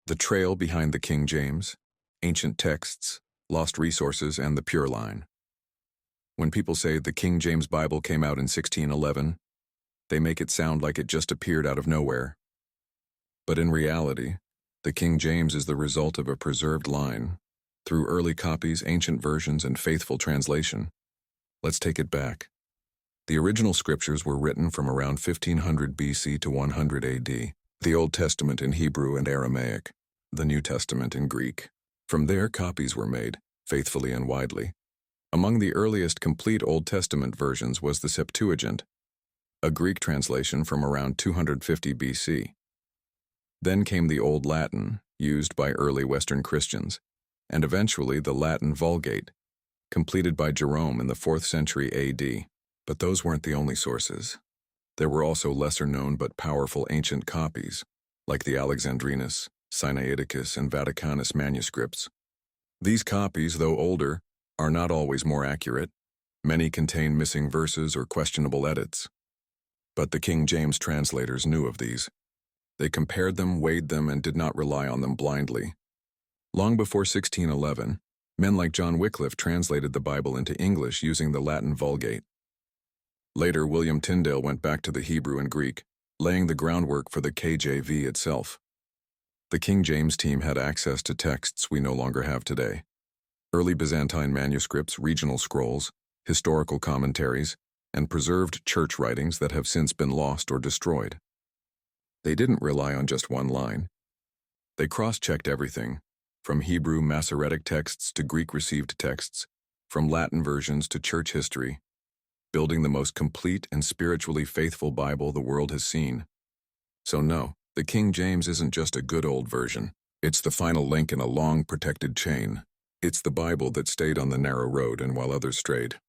The trail behind the King James, ancient texts, lost resources, and the Pure Line. When people say the King James Bible came out in 1611, they make it sound like it just appeared out of nowhere. But in reality, the King James is the result of a preserved line, through early copies, ancient versions, and faithful translation. Let's take it back. The original scriptures were written from around 1500 BC to 100 AD, the Old Testament in Hebrew and Aramaic, the New Testament in Greek. From there, copies were made, faithfully and widely. Among the earliest complete Old Testament versions was the Septuagint, a Greek translation from around 250 BC. Then came the Old Latin, used by early Western Christians, and eventually the Latin Vulgate, completed by Jerome in the 4th century AD. But those weren't the only sources. There were also lesser-known but powerful ancient copies, like the Alexandrinus, Sinaiticus, and Vaticanus manuscripts. These copies, though older, are not always more accurate. Many contain missing verses or questionable edits. But the King James translators knew of these. They compared them, weighed them, and did not rely on them blindly. Long before 1611, men like John Wycliffe translated the Bible into English using the Latin Vulgate. Later, William Tyndale went back to the Hebrew and Greek, laying the groundwork for the KJV itself. The King James team had access to texts we no longer have today. Early Byzantine manuscripts, regional scrolls, historical commentaries, and preserved church writings that have since been lost or destroyed. They didn't rely on just one line. They cross-checked everything, from Hebrew Masoretic texts to Greek received texts, from Latin versions to church history, building the most complete and spiritually faithful Bible the world has seen. So no, the King James isn't just a good old version. It's the final link in a long, protected chain. It's the Bible that stayed on the narrow road and while others strayed.